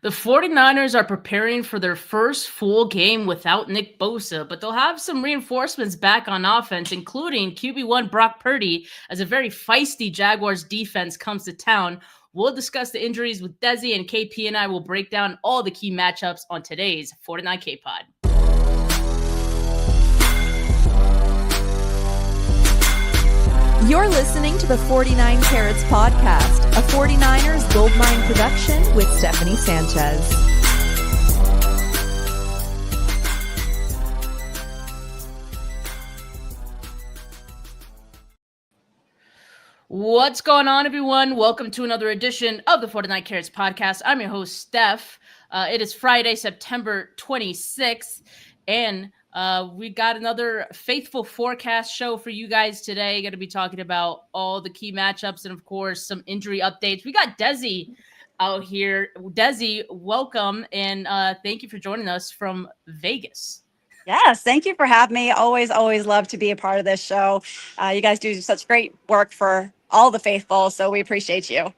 The 49ers are preparing for their first full game without Nick Bosa, but they'll have some reinforcements back on offense, including QB1 Brock Purdy, as a very feisty Jaguars defense comes to town. We'll discuss the injuries with Dezi, and KP and I will break down all the key matchups on today's 49K Pod. You're listening to the 49 Carats Podcast, a 49ers Goldmine production with Stephanie Sanchez. What's going on, everyone? Welcome to another edition of the 49 Carats Podcast. I'm your host, Steph. It is Friday, September 26th, and we got another faithful forecast show for you guys today. Going to be talking about all the key matchups and, of course, some injury updates. We got Dezi out here. Dezi, welcome, and thank you for joining us from Vegas. Yes, thank you for having me. Always love to be a part of this show. You guys do such great work for all the faithful, so we appreciate you.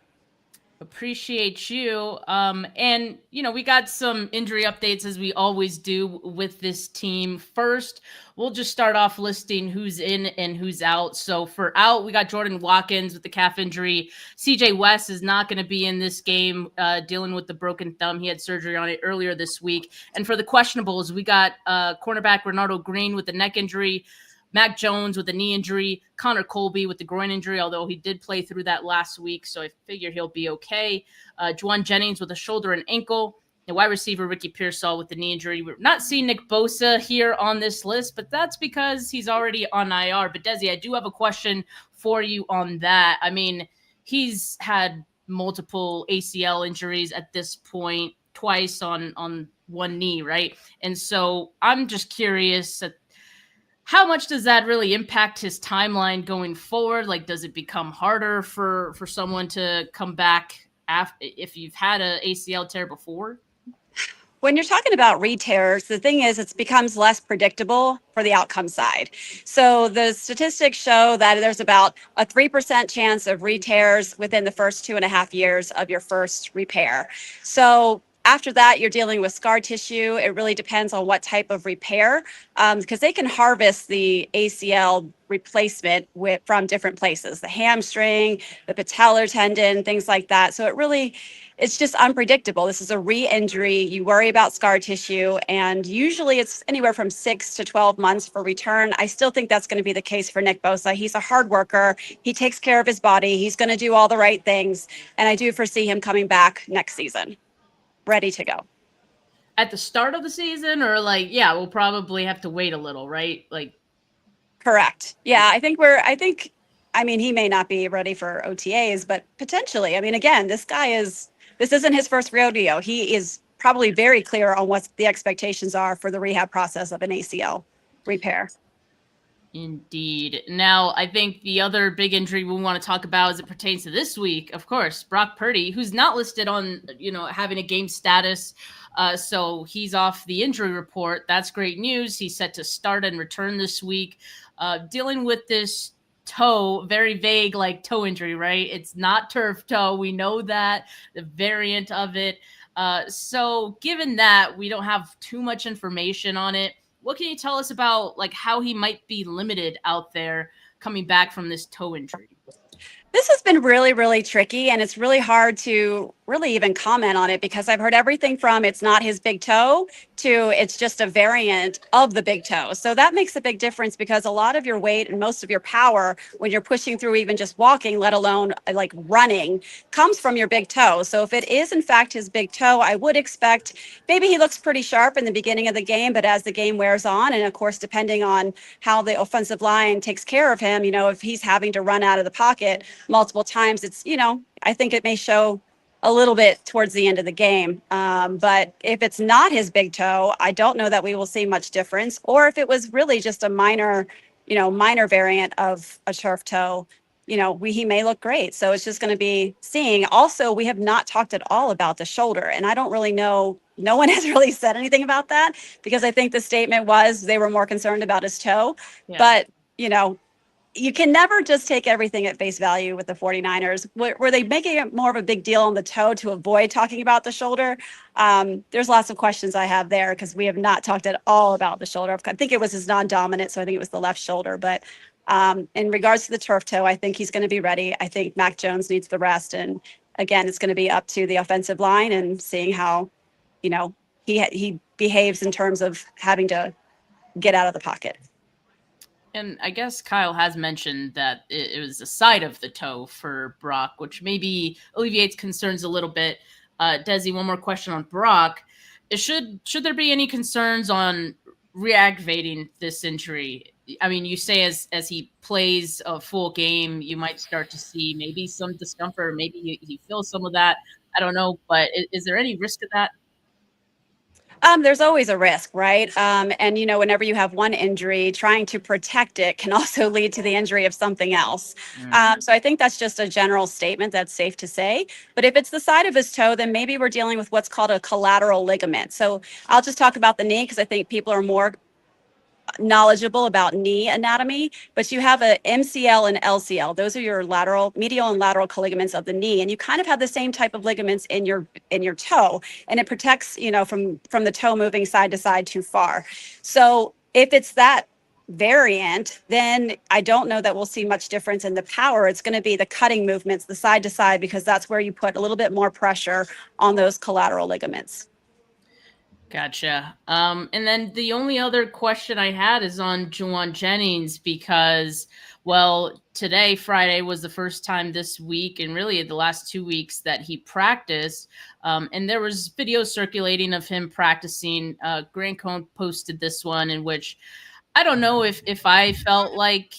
Appreciate you. And, we got some injury updates as we always do with this team. First, we'll just start off listing who's in and who's out. So for out, we got Jordan Watkins with the calf injury. CJ West is not going to be in this game dealing with the broken thumb. He had surgery on it earlier this week. And for the questionables, we got cornerback Renardo Green with the neck injury, Mac Jones with a knee injury, Connor Colby with the groin injury, although he did play through that last week, so I figure he'll be okay. Juwan Jennings with a shoulder and ankle, and wide receiver Ricky Pearsall with the knee injury. We're not seeing Nick Bosa here on this list, but that's because he's already on IR. But Dezi, I do have a question for you on that. I mean, he's had multiple ACL injuries at this point, twice on one knee, right? And so I'm just curious, how much does that really impact his timeline going forward? Like, does it become harder for someone to come back if you've had an ACL tear before? When you're talking about re-tears, the thing is it becomes less predictable for the outcome side. So the statistics show that there's about a 3% chance of re-tears within the first 2.5 years of your first repair. So after that, you're dealing with scar tissue. It really depends on what type of repair, because they can harvest the ACL replacement from different places, the hamstring, the patellar tendon, things like that. So it's just unpredictable. This is a re-injury. You worry about scar tissue, and usually it's anywhere from 6 to 12 months for return. I still think that's going to be the case for Nick Bosa. He's a hard worker. He takes care of his body. He's going to do all the right things, and I do foresee him coming back next season, ready to go. At the start of the season, or we'll probably have to wait a little, right? Correct. Yeah, I mean, he may not be ready for OTAs, but potentially. I mean, again, this isn't his first rodeo. He is probably very clear on what the expectations are for the rehab process of an ACL repair. Indeed. Now, I think the other big injury we want to talk about as it pertains to this week, of course, Brock Purdy, who's not listed on, having a game status. So he's off the injury report. That's great news. He's set to start and return this week. Dealing with this toe, very vague, toe injury, right? It's not turf toe. We know that, the variant of it. So given that we don't have too much information on it, what can you tell us about how he might be limited out there coming back from this toe injury? This has been really, really tricky, and it's really hard to really even comment on it because I've heard everything from it's not his big toe to it's just a variant of the big toe. So that makes a big difference because a lot of your weight and most of your power when you're pushing through even just walking, let alone running, comes from your big toe. So if it is in fact his big toe, I would expect maybe he looks pretty sharp in the beginning of the game, but as the game wears on, and of course, depending on how the offensive line takes care of him, if he's having to run out of the pocket multiple times, it's, I think it may show a little bit towards the end of the game. But if it's not his big toe, I don't know that we will see much difference. Or if it was really just a minor variant of a turf toe, he may look great. So it's just going to be seeing. Also, we have not talked at all about the shoulder. And I don't really know. No one has really said anything about that because I think the statement was they were more concerned about his toe. Yeah. But, you can never just take everything at face value with the 49ers. Were they making it more of a big deal on the toe to avoid talking about the shoulder? There's lots of questions I have there because we have not talked at all about the shoulder. I think it was his non-dominant, so I think it was the left shoulder. But in regards to the turf toe, I think he's going to be ready. I think Mac Jones needs the rest. And again, it's going to be up to the offensive line and seeing how, he behaves in terms of having to get out of the pocket. And I guess Kyle has mentioned that it was the side of the toe for Brock, which maybe alleviates concerns a little bit. Dezi, one more question on Brock. Should there be any concerns on reactivating this injury? I mean, you say as he plays a full game, you might start to see maybe some discomfort. Maybe he feels some of that. I don't know. But is there any risk of that? There's always a risk, right? And, whenever you have one injury, trying to protect it can also lead to the injury of something else. So I think that's just a general statement that's safe to say. But if it's the side of his toe, then maybe we're dealing with what's called a collateral ligament. So I'll just talk about the knee because I think people are more knowledgeable about knee anatomy, but you have a MCL and LCL. Those are your medial and lateral ligaments of the knee, and you kind of have the same type of ligaments in your toe, and it protects from the toe moving side to side too far. So if it's that variant, then I don't know that we'll see much difference in the power. It's going to be the cutting movements, the side to side, because that's where you put a little bit more pressure on those collateral ligaments. Gotcha. And then the only other question I had is on Jauan Jennings because, today, Friday, was the first time this week and really the last 2 weeks that he practiced. And there was videos circulating of him practicing. Grant Cohn posted this one in which I don't know if I felt like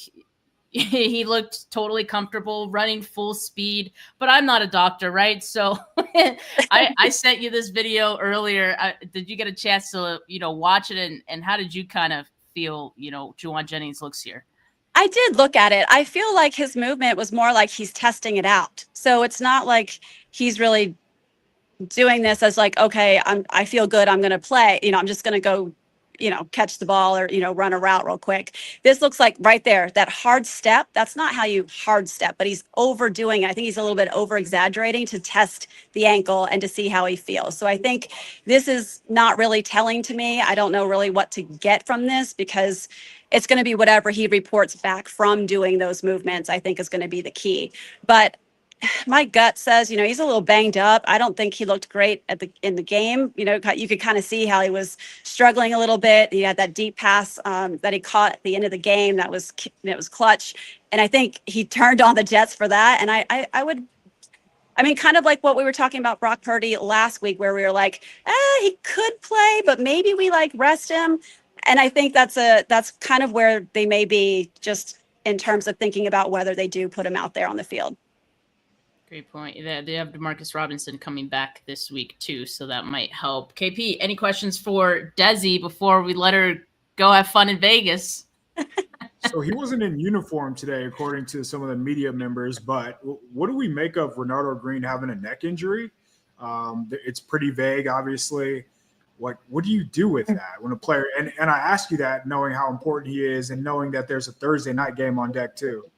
he looked totally comfortable running full speed, but I'm not a doctor, right? So I sent you this video earlier. Did you get a chance to, watch it? And how did you kind of feel, Jauan Jennings looks here? I did look at it. I feel like his movement was more like he's testing it out. So it's not like he's really doing this as like, okay, I feel good. I'm going to play, I'm just going to go, catch the ball or, run a route real quick. This looks like right there, that hard step. That's not how you hard step, but he's overdoing it. I think he's a little bit over exaggerating to test the ankle and to see how he feels. So I think this is not really telling to me. I don't know really what to get from this because it's going to be whatever he reports back from doing those movements, I think is going to be the key. But my gut says, he's a little banged up. I don't think he looked great in the game. You could kind of see how he was struggling a little bit. He had that deep pass that he caught at the end of the game. That was clutch. And I think he turned on the Jets for that. And I mean, kind of like what we were talking about Brock Purdy last week, where we were like, he could play, but maybe we rest him. And I think that's kind of where they may be just in terms of thinking about whether they do put him out there on the field. Great point. They have Demarcus Robinson coming back this week too, so that might help. KP, any questions for Dezi before we let her go have fun in Vegas? So he wasn't in uniform today, according to some of the media members, but what do we make of Renardo Green having a neck injury? It's pretty vague, obviously. What do you do with that when a player – and I ask you that knowing how important he is and knowing that there's a Thursday night game on deck too.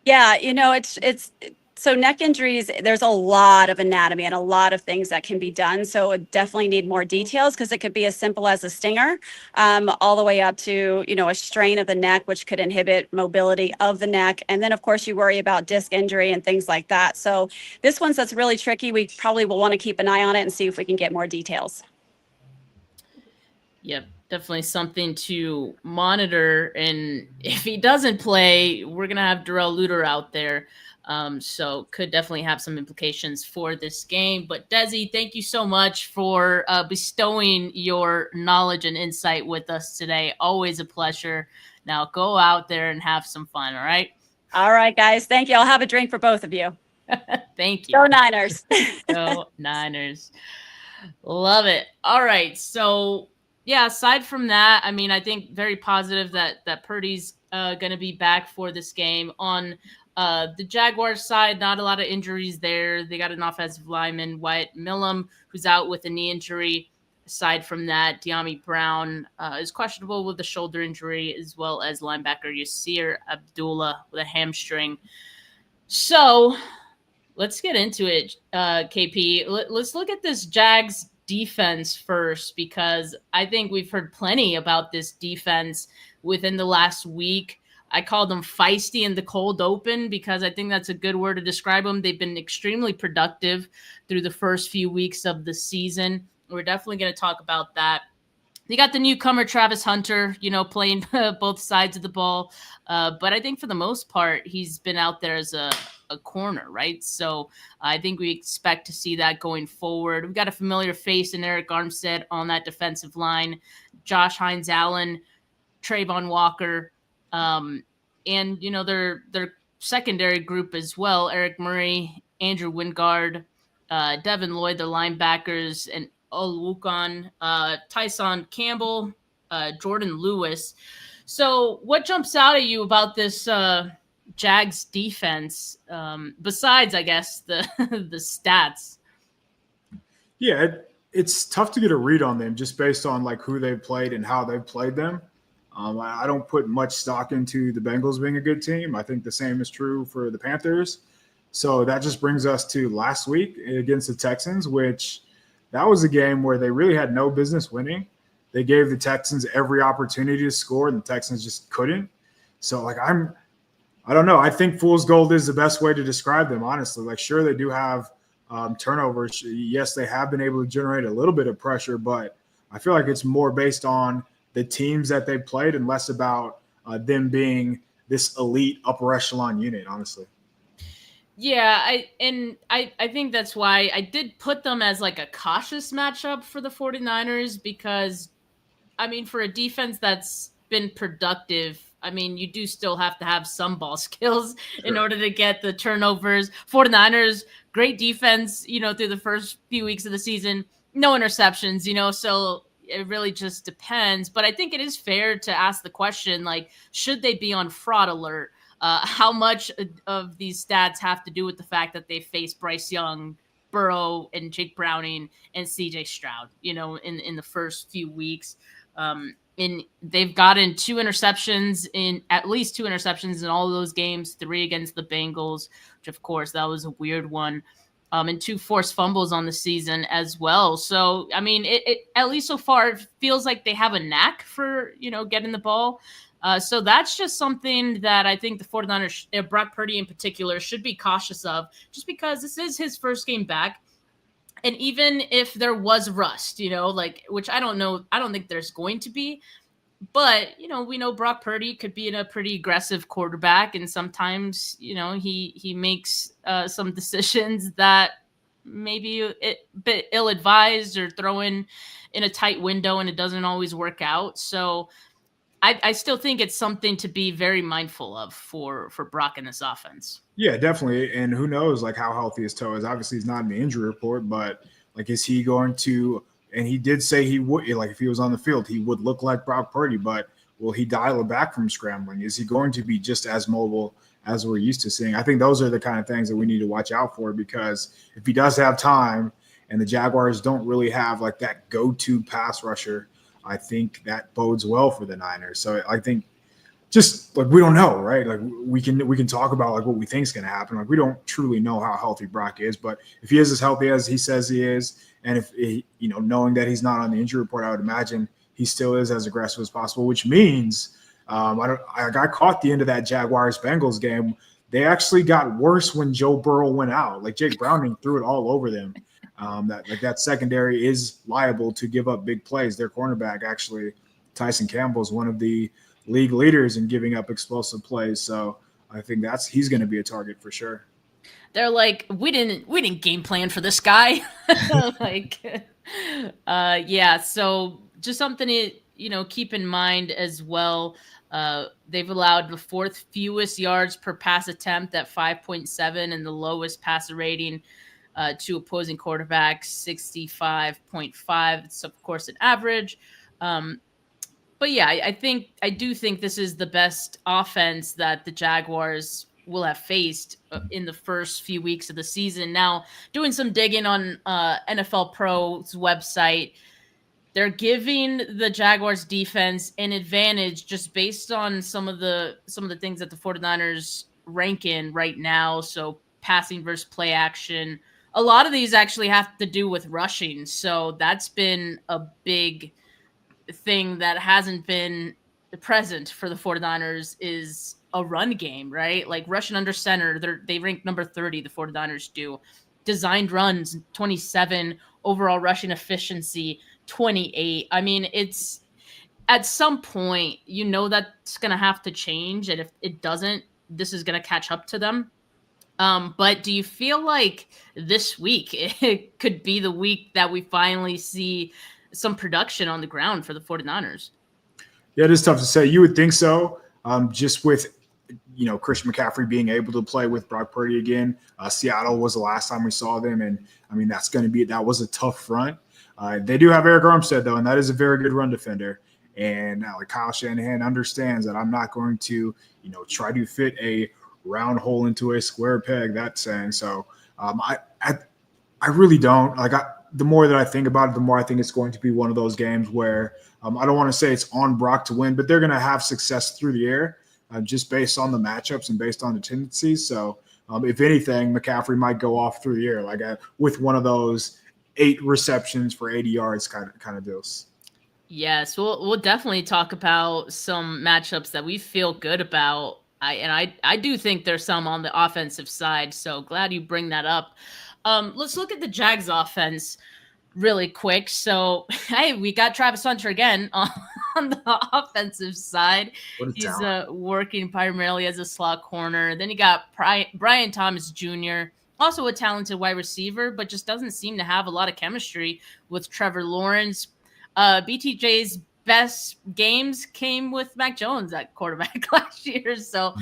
Yeah, it's so neck injuries, there's a lot of anatomy and a lot of things that can be done. So it definitely need more details because it could be as simple as a stinger all the way up to, a strain of the neck, which could inhibit mobility of the neck. And then, of course, you worry about disc injury and things like that. So this one's that's really tricky. We probably will want to keep an eye on it and see if we can get more details. Yep, definitely something to monitor. And if he doesn't play, we're going to have Darrell Luter out there. So could definitely have some implications for this game. But Dezi, thank you so much for bestowing your knowledge and insight with us today. Always a pleasure. Now go out there and have some fun, all right? All right, guys. Thank you. I'll have a drink for both of you. Thank you. Go Niners. Go Niners. Love it. All right. So, yeah, aside from that, I mean, I think very positive that Purdy's going to be back for this game. On the Jaguars side, not a lot of injuries there. They got an offensive lineman, Wyatt Millam, who's out with a knee injury. Aside from that, De'Ami Brown is questionable with a shoulder injury, as well as linebacker Yasir Abdullah with a hamstring. So let's get into it, KP. Let's look at this Jags defense first, because I think we've heard plenty about this defense within the last week. I called them feisty in the cold open because I think that's a good word to describe them. They've been extremely productive through the first few weeks of the season. We're definitely going to talk about that. You got the newcomer Travis Hunter, playing both sides of the ball. But I think for the most part, he's been out there as a corner, right? So I think we expect to see that going forward. We've got a familiar face in Eric Armstead on that defensive line, Josh Hines-Allen, Trayvon Walker, and their secondary group as well: Eric Murray, Andrew Wingard, Devin Lloyd, the linebackers, and Olukon, Tyson Campbell, Jordan Lewis. So what jumps out at you about this Jags defense, besides, I guess, the the stats? Yeah, it's tough to get a read on them just based on like who they've played and how they've played them. I don't put much stock into the Bengals being a good team. I think the same is true for the Panthers. So that just brings us to last week against the Texans, which that was a game where they really had no business winning. They gave the Texans every opportunity to score, and the Texans just couldn't. So, I don't know. I think fool's gold is the best way to describe them, honestly. Like, sure, they do have turnovers. Yes, they have been able to generate a little bit of pressure, but I feel like it's more based on the teams that they played and less about them being this elite upper echelon unit, honestly. Yeah, I think that's why I did put them as like a cautious matchup for the 49ers, because, for a defense that's been productive, you do still have to have some ball skills in order to get the turnovers. 49ers, great defense, through the first few weeks of the season, no interceptions, so it really just depends. But I think it is fair to ask the question, like, should they be on fraud alert? How much of these stats have to do with the fact that they faced Bryce Young, Burrow, and Jake Browning and CJ Stroud, in the first few weeks. And they've gotten at least two interceptions in all of those games, 3 against the Bengals, which of course that was a weird one. And 2 forced fumbles on the season as well. So, it at least so far, it feels like they have a knack for, getting the ball. So that's just something that I think the 49ers, Brock Purdy in particular, should be cautious of, just because this is his first game back. And even if there was rust, which I don't think there's going to be, but, we know Brock Purdy could be a pretty aggressive quarterback. And sometimes, he makes some decisions that maybe a bit ill-advised or throw in a tight window, and it doesn't always work out. So I still think it's something to be very mindful of for Brock in this offense. Yeah, definitely. And who knows, like, how healthy his toe is. Obviously, he's not in the injury report, but, like, is he going to – and he did say he would – like, if he was on the field, he would look like Brock Purdy, but will he dial it back from scrambling? Is he going to be just as mobile as we're used to seeing? I think those are the kind of things that we need to watch out for, because if he does have time and the Jaguars don't really have, like, that go-to pass rusher, I think that bodes well for the Niners. So I think just like we don't know, right? Like we can talk about like what we think is going to happen. Like we don't truly know how healthy Brock is, but if he is as healthy as he says he is, and if he, knowing that he's not on the injury report, I would imagine he still is as aggressive as possible. Which means I got caught the end of that Jaguars Bengals game. They actually got worse when Joe Burrow went out. Like Jake Browning threw it all over them. That secondary is liable to give up big plays. Their cornerback, actually, Tyson Campbell, is one of the league leaders in giving up explosive plays. So I think he's going to be a target for sure. They're like, we didn't game plan for this guy. Yeah. So just something to keep in mind as well. They've allowed the 4th fewest yards per pass attempt at 5.7 and the lowest passer rating to opposing quarterbacks, 65.5. It's of course an average. But yeah, I do think this is the best offense that the Jaguars will have faced in the first few weeks of the season. Now, doing some digging on NFL Pro's website, they're giving the Jaguars defense an advantage just based on some of the things that the 49ers rank in right now. So passing versus play action. A lot of these actually have to do with rushing. So that's been a big thing that hasn't been present for the 49ers is a run game, right? Like rushing under center, they rank number 30, the 49ers do. Designed runs, 27, overall rushing efficiency, 28. I mean, it's at some point, that's going to have to change. And if it doesn't, this is going to catch up to them. But do you feel like this week it could be the week that we finally see some production on the ground for the 49ers? Yeah, it is tough to say. You would think so. Just with, Christian McCaffrey being able to play with Brock Purdy again. Seattle was the last time we saw them. And I mean, that was a tough front. They do have Eric Armstead though, and that is a very good run defender. And like Kyle Shanahan understands that I'm not going to, try to fit a round hole into a square peg, that saying. So I really don't like. The more that I think about it, the more I think it's going to be one of those games where I don't want to say it's on Brock to win, but they're going to have success through the air just based on the matchups and based on the tendencies. So if anything, McCaffrey might go off through the air with one of those 8 receptions for 80 yards kind of deals. Yes, we'll definitely talk about some matchups that we feel good about. I do think there's some on the offensive side, so glad you bring that up. Let's look at the Jags offense really quick. So, hey, we got Travis Hunter again on the offensive side. He's working primarily as a slot corner. Then you got Brian Thomas Jr., also a talented wide receiver, but just doesn't seem to have a lot of chemistry with Trevor Lawrence. BTJ's best games came with Mac Jones at quarterback last year. So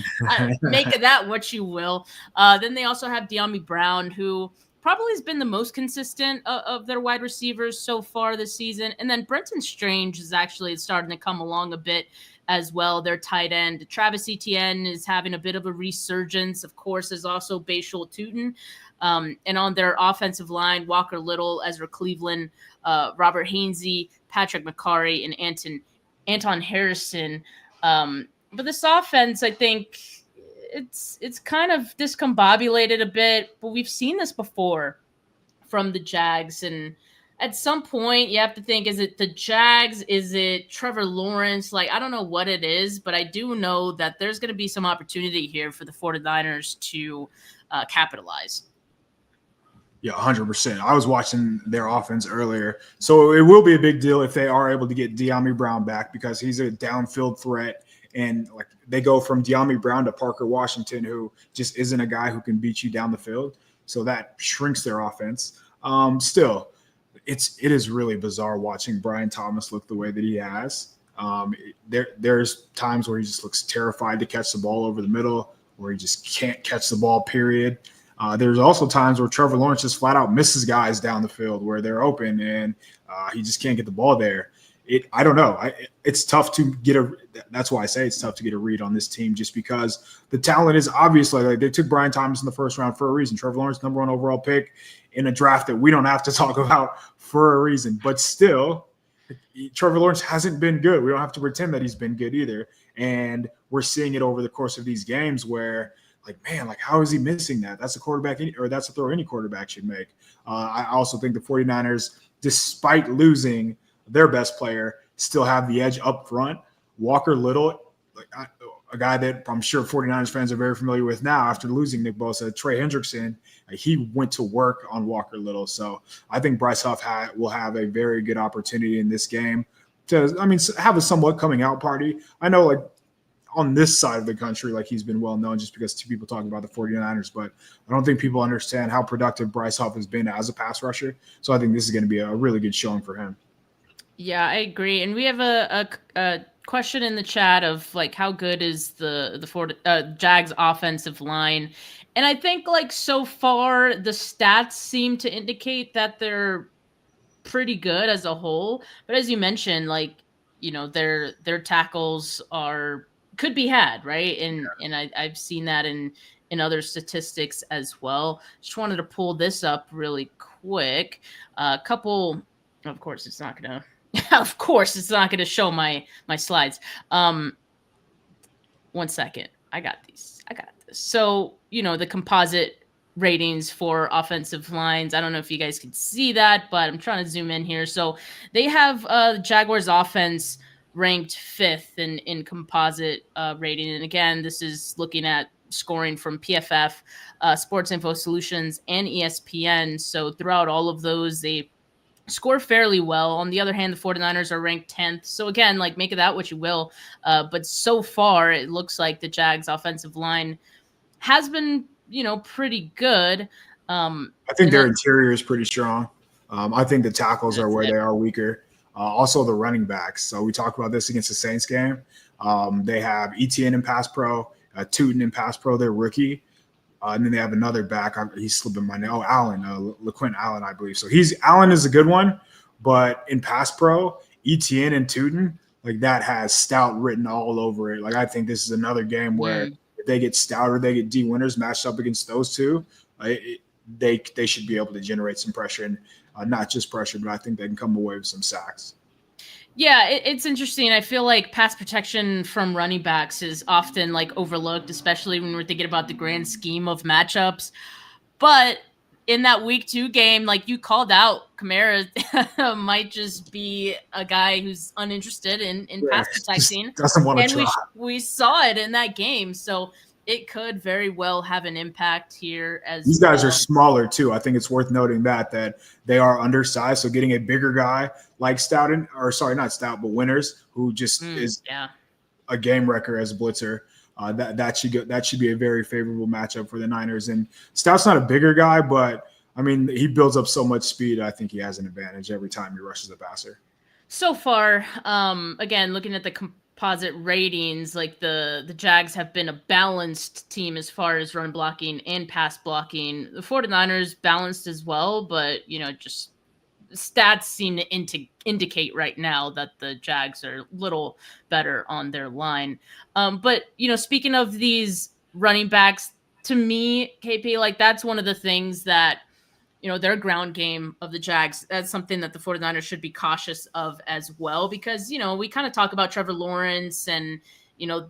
make of that what you will. Then they also have De'Ami Brown, who probably has been the most consistent of their wide receivers so far this season. And then Brenton Strange is actually starting to come along a bit as well. Their tight end. Travis Etienne is having a bit of a resurgence. Of course, is also Bashal Tutin. And on their offensive line, Walker Little, Ezra Cleveland, Robert Hainsey, Patrick McCarry, and Anton Harrison. But this offense, I think it's kind of discombobulated a bit, but we've seen this before from the Jags. And at some point you have to think, is it the Jags? Is it Trevor Lawrence? I don't know what it is, but I do know that there's going to be some opportunity here for the 49ers to capitalize. Yeah, 100%. I was watching their offense earlier. So it will be a big deal if they are able to get De'Ami Brown back because he's a downfield threat. And they go from De'Ami Brown to Parker Washington, who just isn't a guy who can beat you down the field. So that shrinks their offense. Still, it is really bizarre watching Brian Thomas look the way that he has. There's times where he just looks terrified to catch the ball over the middle, where he just can't catch the ball, period. There's also times where Trevor Lawrence just flat out misses guys down the field where they're open and he just can't get the ball there. I don't know. It's tough to get that's why I say it's tough to get a read on this team just because the talent is obviously they took Brian Thomas in the first round for a reason. Trevor Lawrence, number 1 overall pick in a draft that we don't have to talk about for a reason. But still, Trevor Lawrence hasn't been good. We don't have to pretend that he's been good either. And we're seeing it over the course of these games where how is he missing that? That's a quarterback or that's a throw any quarterback should make. I also think the 49ers, despite losing their best player, still have the edge up front. Walker Little, a guy that I'm sure 49ers fans are very familiar with now after losing Nick Bosa, Trey Hendrickson, he went to work on Walker Little. So I think Bryce Huff will have a very good opportunity in this game to, have a somewhat coming out party. I know on this side of the country, he's been well known just because 2 people talk about the 49ers, but I don't think people understand how productive Bryce Huff has been as a pass rusher. So I think this is going to be a really good showing for him. Yeah, I agree. And we have a question in the chat of how good is the Jags offensive line? And I think so far the stats seem to indicate that they're pretty good as a whole. But as you mentioned, their tackles could be had, right? And I've seen that in other statistics as well. Just wanted to pull this up really quick. A couple, of course, it's not going to Of course, it's not going to show my slides. 1 second. I got these. I got this. So, the composite ratings for offensive lines. I don't know if you guys can see that, but I'm trying to zoom in here. So they have the Jaguars offense ranked 5th in composite rating. And again, this is looking at scoring from PFF, Sports Info Solutions, and ESPN. So throughout all of those, they score fairly well. On the other hand, the 49ers are ranked 10th. So again, make of that what you will. But so far, it looks like the Jags offensive line has been, pretty good. I think their interior is pretty strong. I think the tackles are where they are weaker. Also the running backs. So we talked about this against the Saints game. They have ETN in pass pro, Tootin in pass pro, their rookie. And then they have another back. He's slipping my name. Oh, Allen, LaQuint Allen, I believe. So Allen is a good one, but in pass pro, ETN and Tootin, that has Stout written all over it. I think this is another game where if they get Stout or they get D Winters matched up against those two, they should be able to generate some pressure, and not just pressure, but I think they can come away with some sacks. Yeah, it's interesting. I feel like pass protection from running backs is often overlooked, especially when we're thinking about the grand scheme of matchups. But in that week 2 game, you called out, Kamara might just be a guy who's uninterested in pass protecting. Doesn't want to try. We saw it in that game. So it could very well have an impact here as these guys are smaller too. I think it's worth noting that they are undersized. So getting a bigger guy like not Stout, but Winters, who just is a game wrecker as a blitzer, that should be a very favorable matchup for the Niners. And Stout's not a bigger guy, but I mean, he builds up so much speed. I think he has an advantage every time he rushes the passer. So far, again, looking at the composite ratings, the Jags have been a balanced team as far as run blocking and pass blocking. The 49ers balanced as well, but just stats seem to indicate right now that the Jags are a little better on their line. But speaking of these running backs, to me, KP, that's one of the things that their ground game of the Jags, that's something that the 49ers should be cautious of as well, because, we kind of talk about Trevor Lawrence and,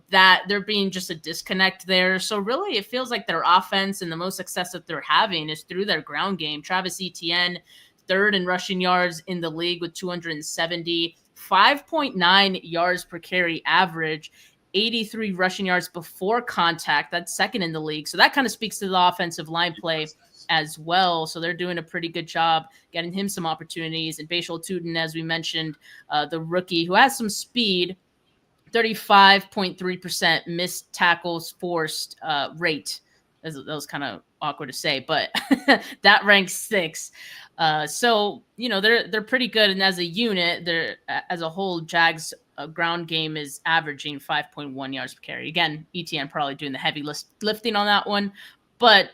that there being just a disconnect there. So really it feels like their offense and the most success that they're having is through their ground game. Travis Etienne, 3rd in rushing yards in the league with 270, 5.9 yards per carry average, 83 rushing yards before contact. That's 2nd in the league. So that kind of speaks to the offensive line play as well. So they're doing a pretty good job getting him some opportunities. And Pearsall Tootin, as we mentioned, the rookie who has some speed, 35.3% missed tackles forced rate. That was kind of awkward to say, but that ranks 6th. So, they're pretty good. And as a unit, as a whole, Jags ground game is averaging 5.1 yards per carry. Again, ETN probably doing the heavy lifting on that one, but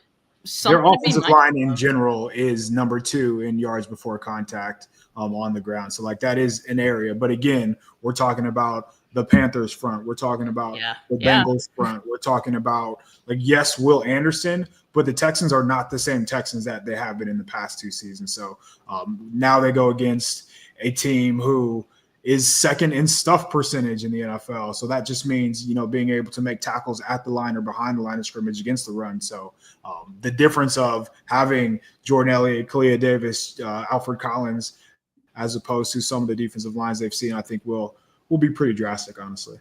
their offensive line in general is number 2 in yards before contact on the ground. So that is an area. But again, we're talking about the Panthers front. We're talking about the Bengals front. We're talking about yes, Will Anderson, but the Texans are not the same Texans that they have been in the past 2 seasons. So now they go against a team who is 2nd in stuff percentage in the NFL. So that just means, being able to make tackles at the line or behind the line of scrimmage against the run. So the difference of having Jordan Elliott, Kalia Davis, Alfred Collins, as opposed to some of the defensive lines they've seen, I think will be pretty drastic, honestly.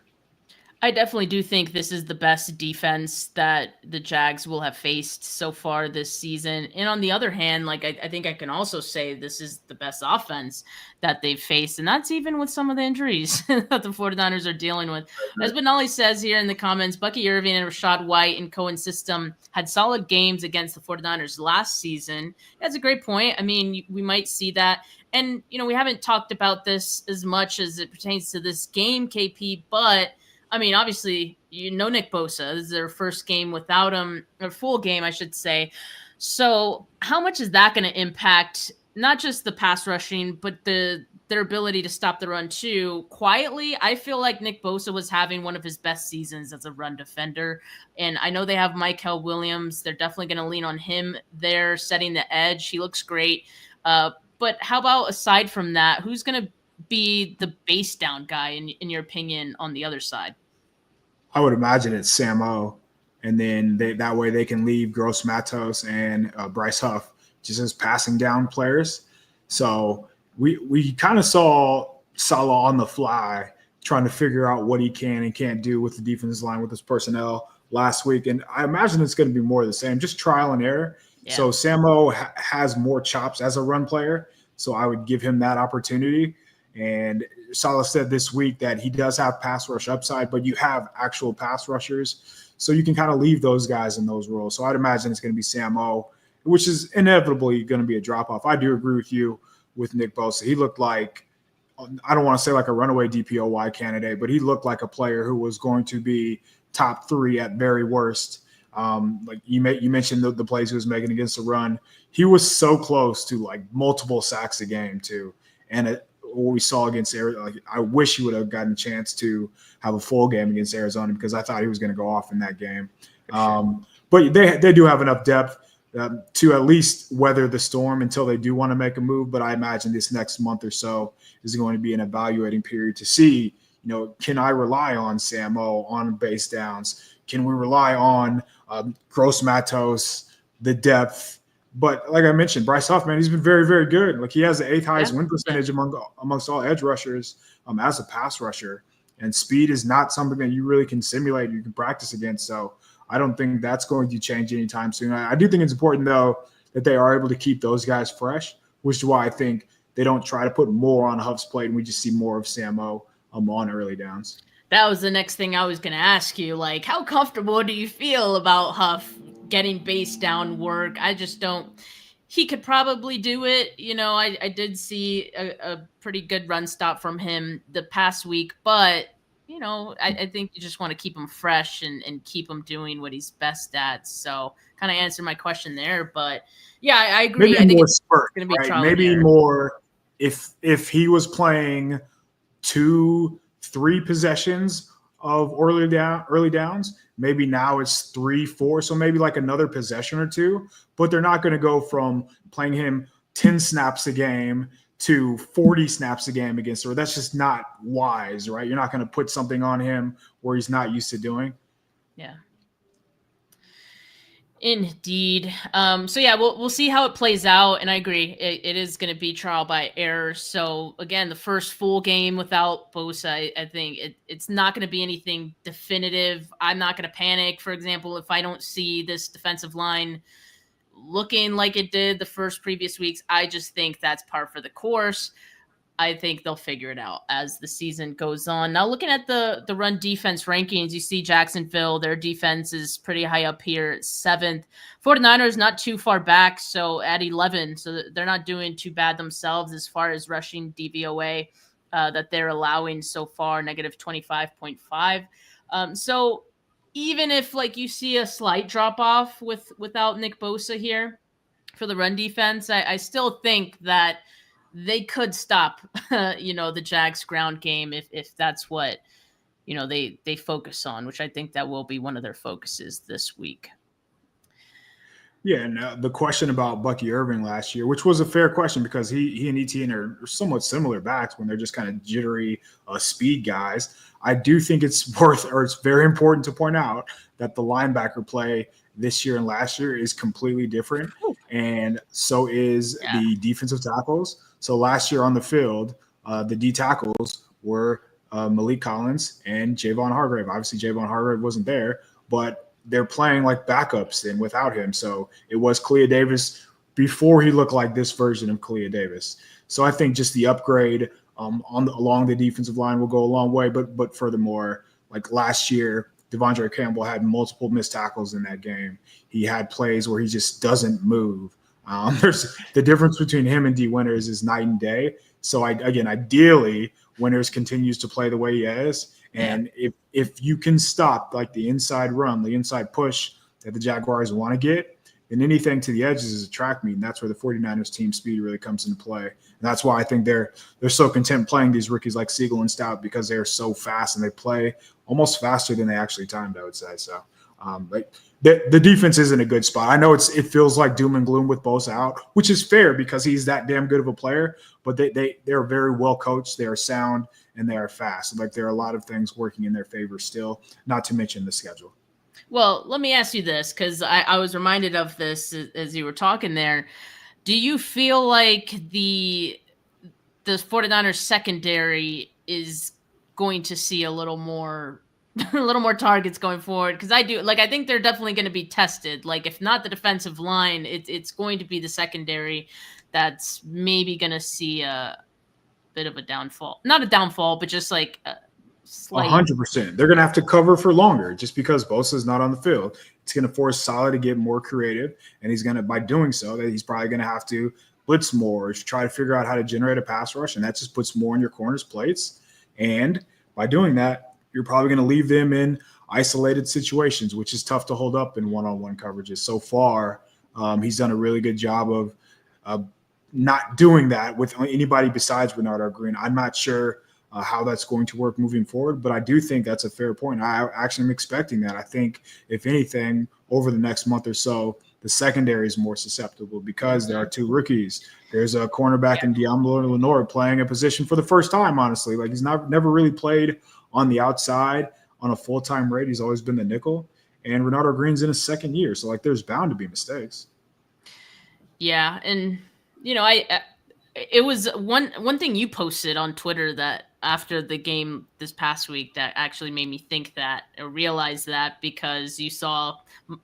I definitely do think this is the best defense that the Jags will have faced so far this season. And on the other hand, I think I can also say this is the best offense that they've faced. And that's even with some of the injuries that the 49ers are dealing with. As Benali says here in the comments, Bucky Irving and Rashad White and Cohen's system had solid games against the 49ers last season. That's a great point. I mean, we might see that. And, we haven't talked about this as much as it pertains to this game, KP, but I mean, obviously, Nick Bosa. This is their first game without him, or full game, I should say. So how much is that going to impact not just the pass rushing, but their ability to stop the run too? Quietly, I feel like Nick Bosa was having one of his best seasons as a run defender. And I know they have Michael Williams. They're definitely going to lean on him there, setting the edge. He looks great. But how about aside from that, who's going to be the base down guy in your opinion on the other side? I would imagine it's Samo, and then that way they can leave Gross Matos and Bryce Huff just as passing down players. So we kind of saw Salah on the fly trying to figure out what he can and can't do with the defensive line with his personnel last week. And I imagine it's going to be more of the same, just trial and error. Yeah. So Samo has more chops as a run player, so I would give him that opportunity. And Salah said this week that he does have pass rush upside, but you have actual pass rushers, so you can kind of leave those guys in those roles. So I'd imagine it's going to be Samo, which is inevitably going to be a drop-off. I do agree with you with Nick Bosa. He looked like, I don't want to say like a runaway DPOY candidate, but he looked like a player who was going to be top 3 at very worst. Like you mentioned the plays he was making against the run. He was so close to like multiple sacks a game too. And what we saw against Arizona, like, I wish he would have gotten a chance to have a full game against Arizona because I thought he was going to go off in that game. Sure. But they do have enough depth to at least weather the storm until they do want to make a move. But I imagine this next month or so is going to be an evaluating period to see, can I rely on Samo on base downs? Can we rely on Gross Matos, the depth? But like I mentioned, Bryce Huff, man, he's been very, very good. Like he has the 8th highest win percentage amongst all edge rushers as a pass rusher. And speed is not something that you really can simulate, you can practice against. So I don't think that's going to change anytime soon. I do think it's important, though, that they are able to keep those guys fresh, which is why I think they don't try to put more on Huff's plate, and we just see more of Samo on early downs. That was the next thing I was going to ask you. Like, how comfortable do you feel about Huff getting base down work? I just don't. He could probably do it. I did see a pretty good run stop from him the past week, but I think you just want to keep him fresh and keep him doing what he's best at. So kind of answer my question there, but yeah, I agree. Maybe I think it's going to be trial maybe more if he was playing 2-3 possessions of early downs, maybe now it's 3-4. So maybe like another possession or two, but they're not going to go from playing him 10 snaps a game to 40 snaps a game against her. That's just not wise, right? You're not going to put something on him where he's not used to doing. Yeah. Indeed. So yeah, we'll see how it plays out. And I agree. It is going to be trial by error. So again, the first full game without Bosa, I think it's not going to be anything definitive. I'm not going to panic, for example, if I don't see this defensive line looking like it did the previous weeks. I just think that's par for the course. I think they'll figure it out as the season goes on. Now, looking at the run defense rankings, you see Jacksonville, their defense is pretty high up here, 7th. 49ers not too far back, so at 11. So they're not doing too bad themselves as far as rushing DVOA that they're allowing so far, negative 25.5. So even if like you see a slight drop off without Nick Bosa here for the run defense, I still think that they could stop, the Jags ground game if that's what, they focus on, which I think that will be one of their focuses this week. Yeah, and the question about Bucky Irving last year, which was a fair question because he and Etienne are somewhat similar backs when they're just kind of jittery speed guys. I do think it's very important to point out that the linebacker play this year and last year is completely different, and so is the defensive tackles. So last year on the field, the D tackles were Malik Collins and Javon Hargrave. Obviously, Javon Hargrave wasn't there, but they're playing like backups and without him. So it was Clea Davis before he looked like this version of Clea Davis. So I think just the upgrade along the defensive line will go a long way. But furthermore, like last year, Devondre Campbell had multiple missed tackles in that game. He had plays where he just doesn't move. There's the difference between him and D Winters is night and day. So ideally, Winters continues to play the way he is. And if you can stop like the inside run, the inside push that the Jaguars want to get, then anything to the edges is a track meet. And that's where the 49ers team speed really comes into play. And that's why I think they're so content playing these rookies like Siegel and Stout because they're so fast and they play almost faster than they actually timed, I would say. So the defense is in a good spot. I know it feels like doom and gloom with Bosa out, which is fair because he's that damn good of a player. but they're very well coached. They are sound and they are fast. Like, there are a lot of things working in their favor still, not to mention the schedule. Well, let me ask you this, because I was reminded of this as you were talking there. Do you feel like the 49ers secondary is going to see a little more targets going forward? Because I think they're definitely going to be tested. Like, if not the defensive line, it's going to be the secondary that's maybe going to see a bit of a downfall. Not a downfall, but just like a slight. 100%. They're going to have to cover for longer just because Bosa's not on the field. It's going to force Saleh to get more creative, and he's going to, by doing so, that he's probably going to have to blitz more, try to figure out how to generate a pass rush, and that just puts more on your corners' plates. And by doing that, you're probably going to leave them in isolated situations, which is tough to hold up in one-on-one coverages. So far, he's done a really good job of not doing that with anybody besides Renardo Green. I'm not sure how that's going to work moving forward, but I do think that's a fair point. I actually am expecting that. I think, if anything, over the next month or so, the secondary is more susceptible because there are two rookies. There's a cornerback in Diablo Lenore playing a position for the first time, honestly. Like, he's never really played on the outside on a full-time rate. He's always been the nickel. And Renardo Green's in his second year, so, like, there's bound to be mistakes. Yeah, and, it was one thing you posted on Twitter that after the game this past week that actually made me think that, or realize that, because you saw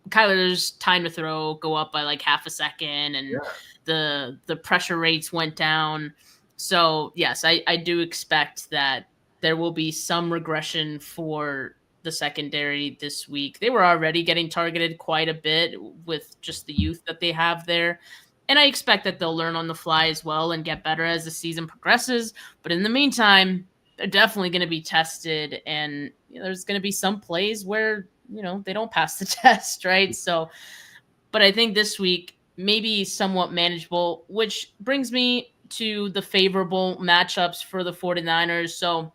Kyler's time to throw go up by like half a second, and the pressure rates went down. So yes, I do expect that there will be some regression for the secondary this week. They were already getting targeted quite a bit with just the youth that they have there. And I expect that they'll learn on the fly as well and get better as the season progresses. But in the meantime, they're definitely going to be tested. And there's going to be some plays where, they don't pass the test, right? So, but I think this week, maybe somewhat manageable, which brings me to the favorable matchups for the 49ers. So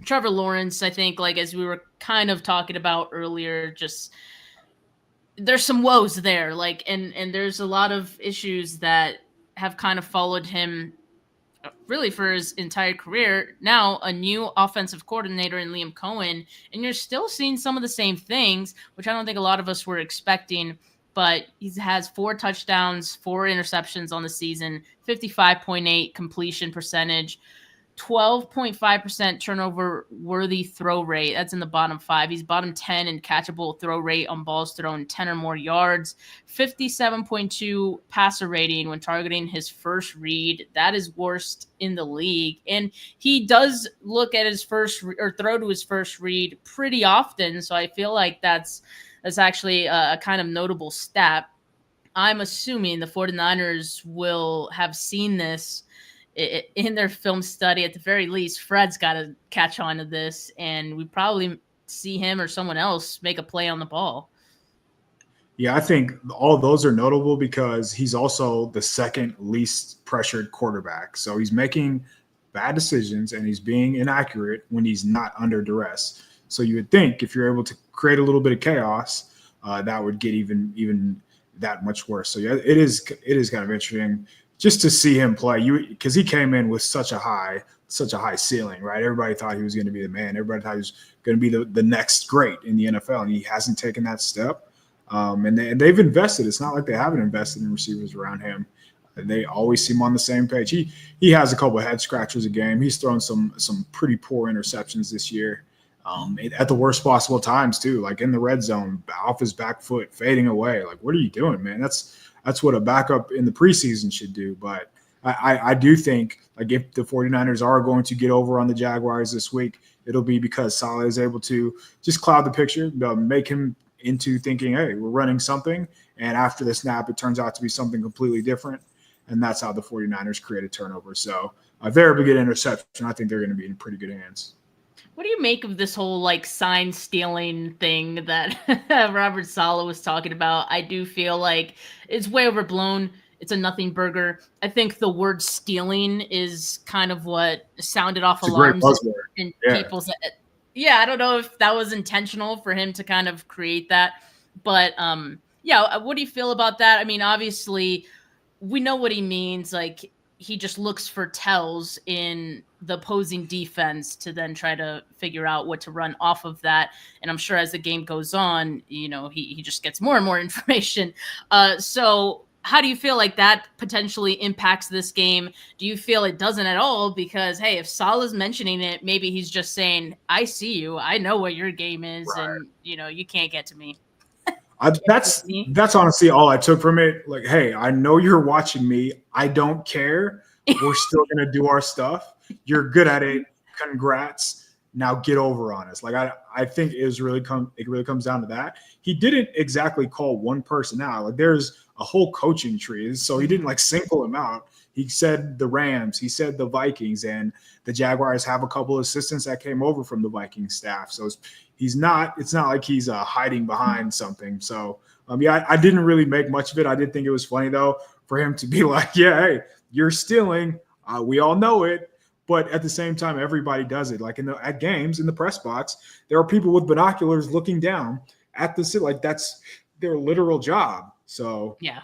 Trevor Lawrence, I think, like as we were kind of talking about earlier, just there's some woes there, like, and there's a lot of issues that have kind of followed him really for his entire career. Now a new offensive coordinator in Liam Cohen, and you're still seeing some of the same things, which I don't think a lot of us were expecting. But he has 4 touchdowns, 4 interceptions on the season, 55.8 completion percentage, 12.5% turnover worthy throw rate. That's in the bottom 5. He's bottom 10 in catchable throw rate on balls thrown 10 or more yards, 57.2 passer rating when targeting his first read. That is worst in the league. And he does look at his first or throw to his first read pretty often. So I feel like that's actually a kind of notable stat. I'm assuming the 49ers will have seen this in their film study. At the very least, Fred's got to catch on to this, and we probably see him or someone else make a play on the ball. Yeah, I think all of those are notable because he's also the second least pressured quarterback. So he's making bad decisions and he's being inaccurate when he's not under duress. So you would think if you're able to create a little bit of chaos, that would get even that much worse. So yeah, it is kind of interesting just to see him play, because he came in with such a high ceiling, right? Everybody thought he was going to be the man. Everybody thought he was going to be the next great in the NFL, and he hasn't taken that step. And they've invested. It's not like they haven't invested in receivers around him. They always seem on the same page. He has a couple of head scratchers a game. He's thrown some pretty poor interceptions this year, at the worst possible times too, like in the red zone, off his back foot, fading away. Like, what are you doing, man? That's what a backup in the preseason should do. But I do think, like, if the 49ers are going to get over on the Jaguars this week, it'll be because Saleh is able to just cloud the picture, make him into thinking, hey, we're running something. And after the snap, it turns out to be something completely different. And that's how the 49ers create a turnover. So a very good interception. I think they're going to be in pretty good hands. What do you make of this whole like sign stealing thing that Robert Saleh was talking about? I do feel like it's way overblown. It's a nothing burger. I think the word stealing is kind of what sounded off alarms in people's. Yeah, I don't know if that was intentional for him to kind of create that, but yeah, what do you feel about that? I mean, obviously, we know what he means. Like, he just looks for tells in the opposing defense to then try to figure out what to run off of that. And I'm sure as the game goes on, he just gets more and more information. So how do you feel like that potentially impacts this game? Do you feel it doesn't at all? Because, hey, if Salah's mentioning it, maybe he's just saying, I see you. I know what your game is. Right. And, you can't get to me. That's honestly all I took from it. Like, hey, I know you're watching me. I don't care. We're still going to do our stuff. You're good at it. Congrats. Now get over on us. Like, I think it really comes down to that. He didn't exactly call one person out. Like, there's a whole coaching tree. So he didn't single him out. He said the Rams, he said the Vikings, and the Jaguars have a couple of assistants that came over from the Vikings staff. So it's not like he's hiding behind something. So, I didn't really make much of it. I did think it was funny, though, for him to be like, yeah, hey, you're stealing. We all know it. But at the same time, everybody does it. Like at games in the press box, there are people with binoculars looking down at the city. Like that's their literal job. So yeah,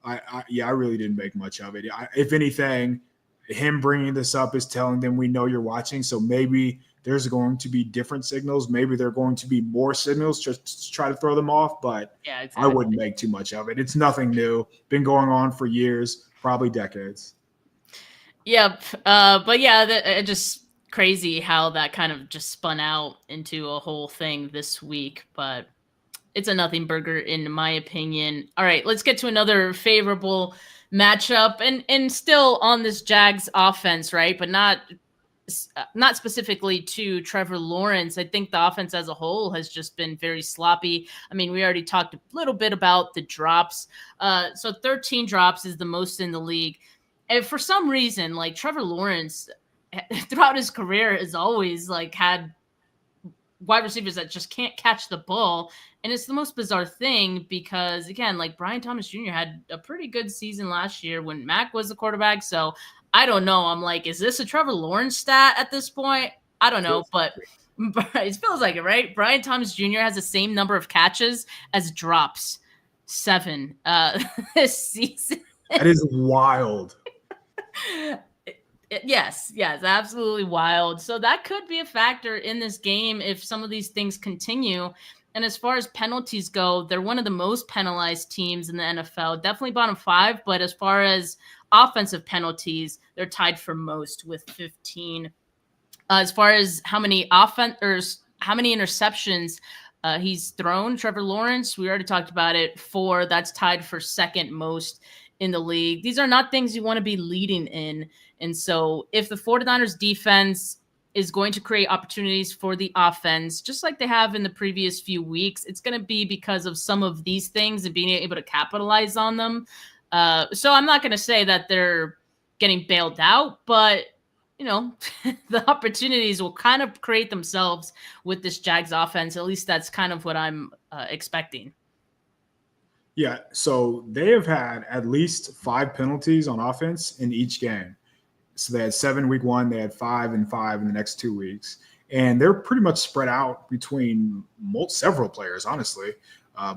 I really didn't make much of it. If anything, him bringing this up is telling them we know you're watching. So maybe there's going to be different signals. Maybe there are going to be more signals just to try to throw them off. But yeah, exactly. I wouldn't make too much of it. It's nothing new. Been going on for years, probably decades. Yep. But yeah, just crazy how that kind of just spun out into a whole thing this week. But it's a nothing burger in my opinion. All right, let's get to another favorable matchup and still on this Jags offense, right? But not specifically to Trevor Lawrence. I think the offense as a whole has just been very sloppy. I mean, we already talked a little bit about the drops. So 13 drops is the most in the league. And for some reason, Trevor Lawrence throughout his career has always had wide receivers that just can't catch the ball. And it's the most bizarre thing because, again, Brian Thomas Jr. had a pretty good season last year when Mac was the quarterback. So I don't know. I'm is this a Trevor Lawrence stat at this point? I don't know, but it feels like it, right? Brian Thomas Jr. has the same number of catches as drops, 7 this season. That is wild. Yes, absolutely wild. So that could be a factor in this game if some of these things continue. And as far as penalties go, they're one of the most penalized teams in the NFL. Definitely bottom 5, but as far as offensive penalties, they're tied for most with 15. As far as how many interceptions he's thrown, Trevor Lawrence, we already talked about it, 4. That's tied for second most in the league. These are not things you want to be leading in. And so if the 49ers defense is going to create opportunities for the offense, just like they have in the previous few weeks, it's going to be because of some of these things and being able to capitalize on them. So I'm not going to say that they're getting bailed out, but the opportunities will kind of create themselves with this Jags offense. At least that's kind of what I'm expecting. Yeah, so they have had at least 5 penalties on offense in each game. So they had 7 week 1, they had 5 and 5 in the next 2 weeks. And they're pretty much spread out between several players, honestly.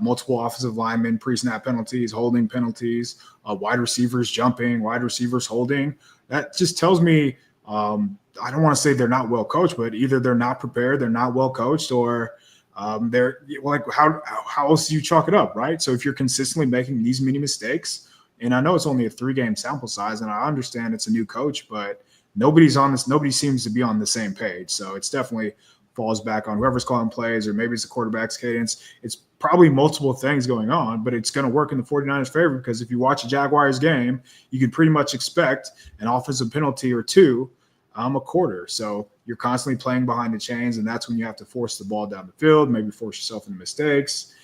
Multiple offensive linemen, pre-snap penalties, holding penalties, wide receivers jumping, wide receivers holding. That just tells me, I don't want to say they're not well coached, but either they're not prepared, they're not well coached, or they're how else do you chalk it up, right? So if you're consistently making these many mistakes, and I know it's only a 3-game sample size, and I understand it's a new coach, but nobody seems to be on the same page. So it's definitely falls back on whoever's calling plays, or maybe it's the quarterback's cadence. It's probably multiple things going on, but it's going to work in the 49ers' favor because if you watch a Jaguars game, you can pretty much expect an offensive penalty or 2 a quarter. So you're constantly playing behind the chains, and that's when you have to force the ball down the field, maybe force yourself into mistakes.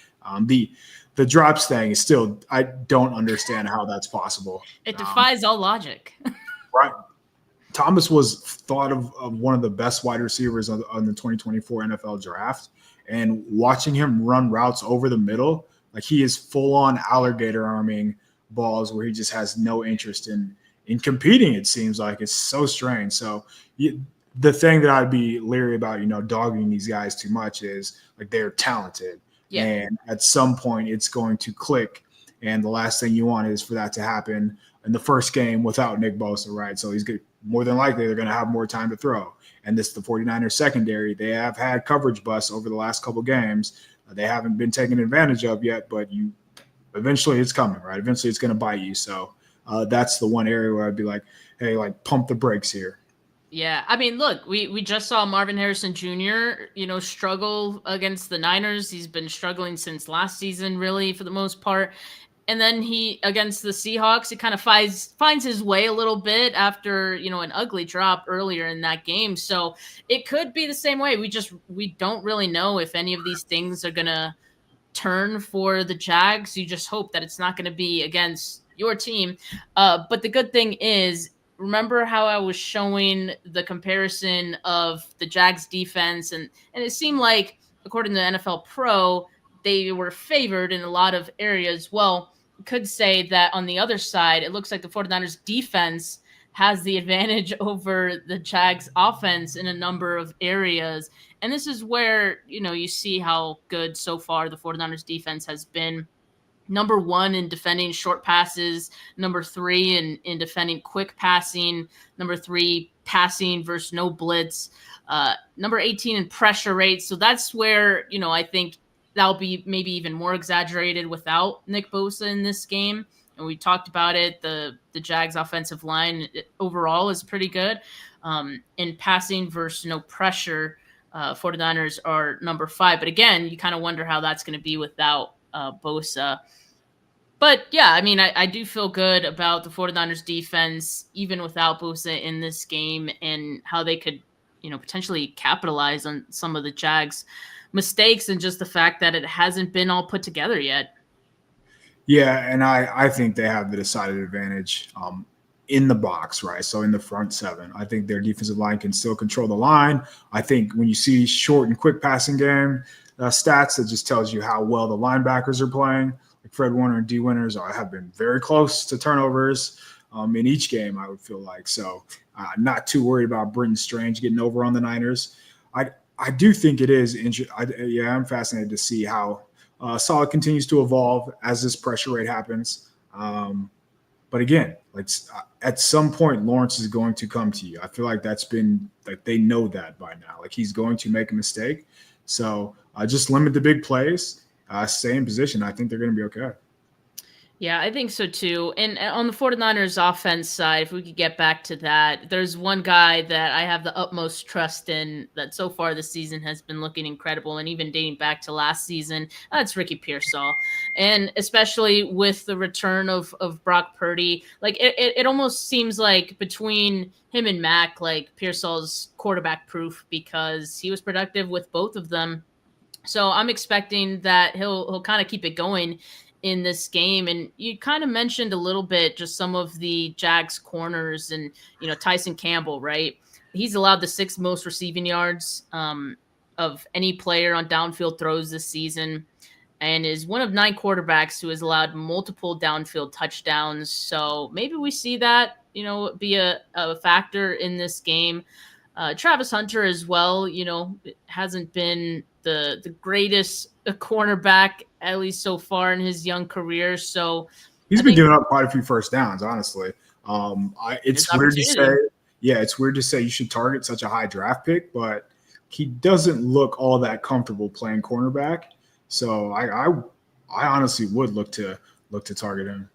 The drops thing is still, I don't understand how that's possible. It defies all logic. Right. Thomas was thought of one of the best wide receivers on the 2024 NFL draft, and watching him run routes over the middle, he is full on alligator arming balls where he just has no interest in competing. It seems like it's so strange. So the thing that I'd be leery about, dogging these guys too much is they're talented. Yeah. And at some point it's going to click. And the last thing you want is for that to happen in the first game without Nick Bosa, right? So he's good. More than likely they're going to have more time to throw. And the 49ers secondary, they have had coverage busts over the last couple games. They haven't been taken advantage of yet, but eventually it's coming, right? Eventually it's going to bite you. So that's the one area where I'd be like, hey, like pump the brakes here. Yeah, I mean, look, we just saw Marvin Harrison Jr., struggle against the Niners. He's been struggling since last season, really, for the most part. And then he, against the Seahawks, he kind of finds his way a little bit after, an ugly drop earlier in that game. So it could be the same way. We don't really know if any of these things are going to turn for the Jags. You just hope that it's not going to be against your team. But the good thing is, remember how I was showing the comparison of the Jags defense, and it seemed like, according to NFL Pro, they were favored in a lot of areas. Well, could say that on the other side, it looks like the 49ers defense has the advantage over the Jags offense in a number of areas. And this is where, you see how good so far the 49ers defense has been. Number 1 in defending short passes, number 3 in defending quick passing, number 3 passing versus no blitz, number 18 in pressure rate. So that's where, I think that'll be maybe even more exaggerated without Nick Bosa in this game. And we talked about it. The Jags offensive line overall is pretty good. In passing versus no pressure, 49ers are number 5. But again, you kind of wonder how that's going to be without Bosa. But yeah, I mean, I do feel good about the 49ers defense, even without Bosa in this game, and how they could, potentially capitalize on some of the Jags' mistakes and just the fact that it hasn't been all put together yet. Yeah, and I think they have the decided advantage in the box, right? So in the front 7, I think their defensive line can still control the line. I think when you see short and quick passing game stats, that just tells you how well the linebackers are playing. Like Fred Warner and D. Winters have been very close to turnovers in each game, I would feel like. So not too worried about Britton Strange getting over on the Niners. I do think it is interesting. I'm fascinated to see how Solid continues to evolve as this pressure rate happens. But again, like at some point, Lawrence is going to come to you. I feel like that's been like they know that by now. Like he's going to make a mistake. So just limit the big plays, stay in position. I think they're going to be okay. Yeah, I think so too. And on the 49ers offense side, if we could get back to that, there's one guy that I have the utmost trust in that so far this season has been looking incredible, and even dating back to last season, that's Ricky Pearsall. And especially with the return of Brock Purdy, like it almost seems like between him and Mac, like Pearsall's quarterback proof because he was productive with both of them. So I'm expecting that he'll kind of keep it going in this game. And you kind of mentioned a little bit just some of the Jags corners and, Tyson Campbell, right? He's allowed the 6th most receiving yards of any player on downfield throws this season and is one of 9 quarterbacks who has allowed multiple downfield touchdowns. So maybe we see that, be a factor in this game. Travis Hunter as well, hasn't been the greatest cornerback, at least so far in his young career. So he's been giving up quite a few first downs, honestly. It's weird to say. Yeah, it's weird to say you should target such a high draft pick, but he doesn't look all that comfortable playing cornerback. So I honestly would look to target him.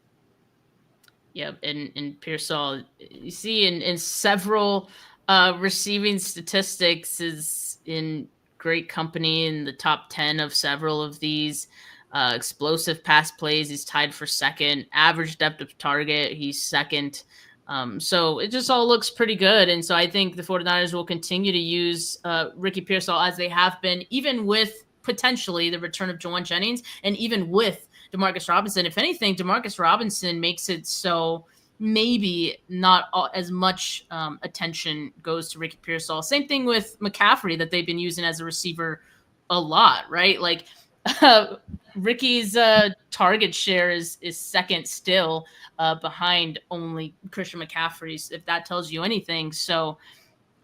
Yeah, and Pearsall, you see in several receiving statistics is in great company in the top 10 of several of these. Explosive pass plays, he's tied for 2nd. Average depth of target, he's 2nd. So it just all looks pretty good. And so I think the 49ers will continue to use Ricky Pearsall as they have been, even with potentially the return of Juwan Jennings and even with Demarcus Robinson. If anything, Demarcus Robinson makes it so maybe not as much attention goes to Ricky Pearsall. Same thing with McCaffrey that they've been using as a receiver a lot, right? Like Ricky's target share is 2nd still behind only Christian McCaffrey's, if that tells you anything. So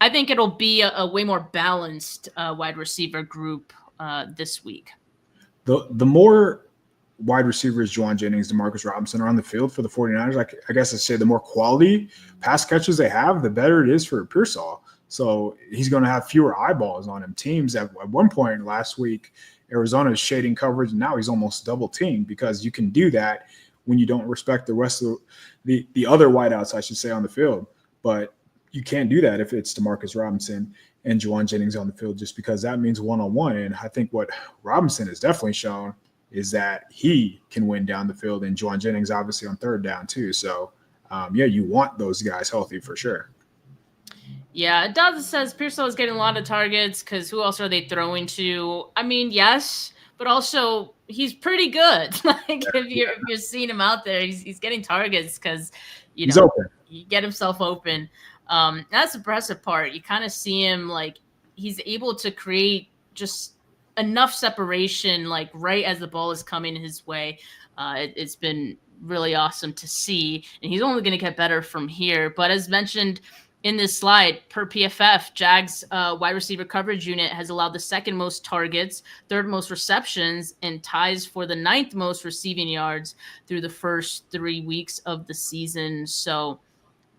I think it'll be a way more balanced wide receiver group this week. The more wide receivers, Juwan Jennings, Demarcus Robinson, are on the field for the 49ers, I guess I'd say the more quality pass catches they have, the better it is for Pearsall. So he's going to have fewer eyeballs on him. Teams at one point last week, Arizona is shading coverage, and now he's almost double teamed because you can do that when you don't respect the rest of the other wideouts, I should say, on the field. But you can't do that if it's Demarcus Robinson and Juwan Jennings on the field, just because that means one-on-one. And I think what Robinson has definitely shown is that he can win down the field, and Juwan Jennings obviously on third down too. So, you want those guys healthy for sure. Yeah, Dezi says Pearsall is getting a lot of targets because who else are they throwing to? I mean, yes, but also he's pretty good. Like if you're seeing him out there, he's getting targets because he's open. He get himself open. That's the impressive part. You kind of see him like he's able to create just enough separation, like right as the ball is coming his way. It's been really awesome to see, and he's only going to get better from here. But as mentioned in this slide, per PFF, Jags wide receiver coverage unit has allowed the second most targets, third most receptions, and ties for the 9th most receiving yards through the first 3 weeks of the season. So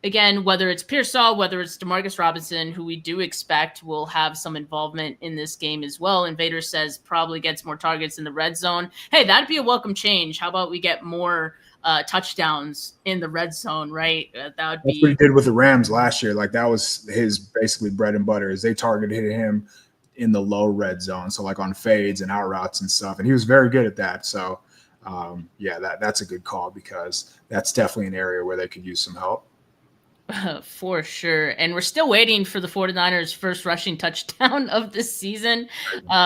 again, whether it's Pearsall, whether it's Demarcus Robinson, who we do expect will have some involvement in this game as well. Invader says probably gets more targets in the red zone. Hey, that'd be a welcome change. How about we get more touchdowns in the red zone, right? That would be. That's what he did with the Rams last year. Like that was his basically bread and butter, is they targeted him in the low red zone. So like on fades and out routes and stuff. And he was very good at that. So that's a good call because that's definitely an area where they could use some help. For sure. And we're still waiting for the 49ers first rushing touchdown of this season.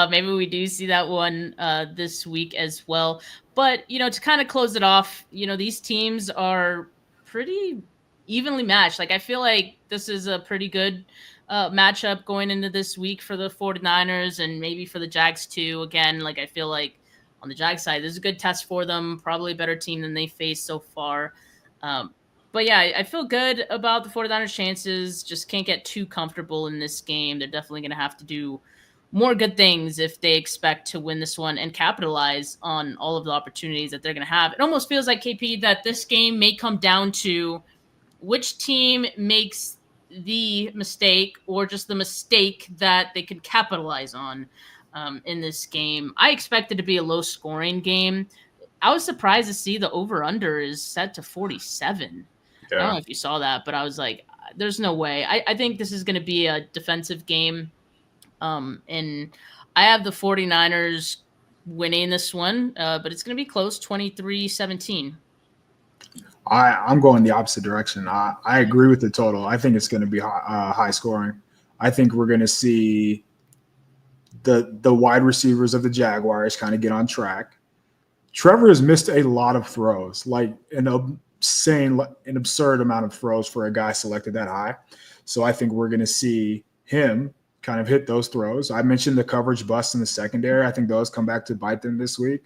Maybe we do see that one this week as well. But, to kind of close it off, these teams are pretty evenly matched. Like, I feel like this is a pretty good matchup going into this week for the 49ers and maybe for the Jags too. Again, like I feel like on the Jags side, this is a good test for them, probably a better team than they faced so far. But yeah, I feel good about the 49ers' chances. Just can't get too comfortable in this game. They're definitely going to have to do more good things if they expect to win this one and capitalize on all of the opportunities that they're going to have. It almost feels like, KP, that this game may come down to which team makes the mistake or just the mistake that they could capitalize on in this game. I expect it to be a low-scoring game. I was surprised to see the over-under is set to 47. Yeah. I don't know if you saw that, but I was like, there's no way. I think this is going to be a defensive game. And I have the 49ers winning this one, but it's going to be close, 23-17. I'm going the opposite direction. I agree with the total. I think it's going to be high scoring. I think we're going to see the wide receivers of the Jaguars kind of get on track. Trevor has missed a lot of throws, like an absurd amount of throws for a guy selected that high. So I think we're going to see him kind of hit those throws. I mentioned the coverage bust in the secondary. I think those come back to bite them this week.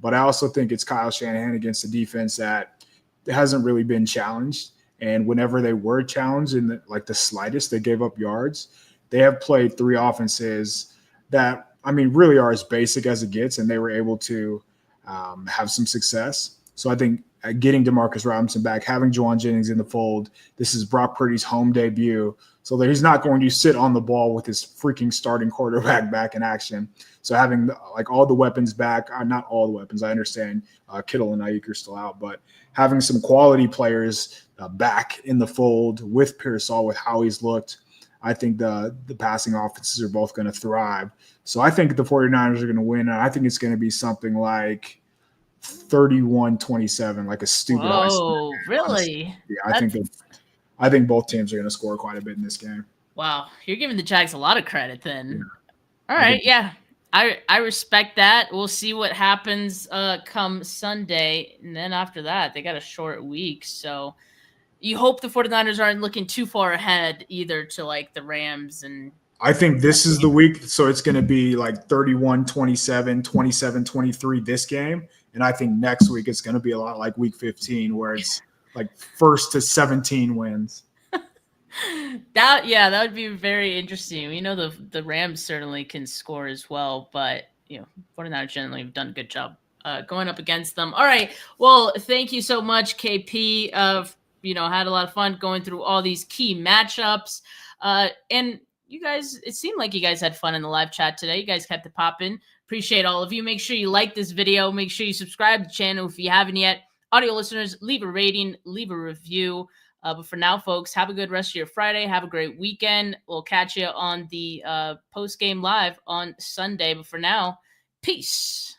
But I also think it's Kyle Shanahan against a defense that hasn't really been challenged. And whenever they were challenged in the slightest, they gave up yards. They have played 3 offenses that, really are as basic as it gets, and they were able to have some success. So I think getting Demarcus Robinson back, having Juwan Jennings in the fold, this is Brock Purdy's home debut, so that he's not going to sit on the ball with his freaking starting quarterback back in action. So having all the weapons back, not all the weapons, I understand Kittle and Ayuk are still out, but having some quality players back in the fold with Pearsall, with how he's looked, I think the passing offenses are both going to thrive. So I think the 49ers are going to win, and I think it's going to be something like 31-27, like a stupid. Oh, really? Yeah, I think both teams are going to score quite a bit in this game. Wow, you're giving the Jags a lot of credit then. Yeah. All right, yeah. I respect that. We'll see what happens come Sunday, and then after that, they got a short week, so you hope the 49ers aren't looking too far ahead either to the Rams. And I think this is the week, so it's going to be 31-27, 27-23 this game. And I think next week it's going to be a lot like week 15, where it's 1st to 17 wins. That would be very interesting. The Rams certainly can score as well, but 49ers generally have done a good job going up against them. All right. Well, thank you so much, KP. Had a lot of fun going through all these key matchups. And you guys, it seemed like you guys had fun in the live chat today. You guys kept it popping. Appreciate all of you. Make sure you like this video. Make sure you subscribe to the channel if you haven't yet. Audio listeners, leave a rating, leave a review. But for now, folks, have a good rest of your Friday. Have a great weekend. We'll catch you on the post-game live on Sunday. But for now, peace.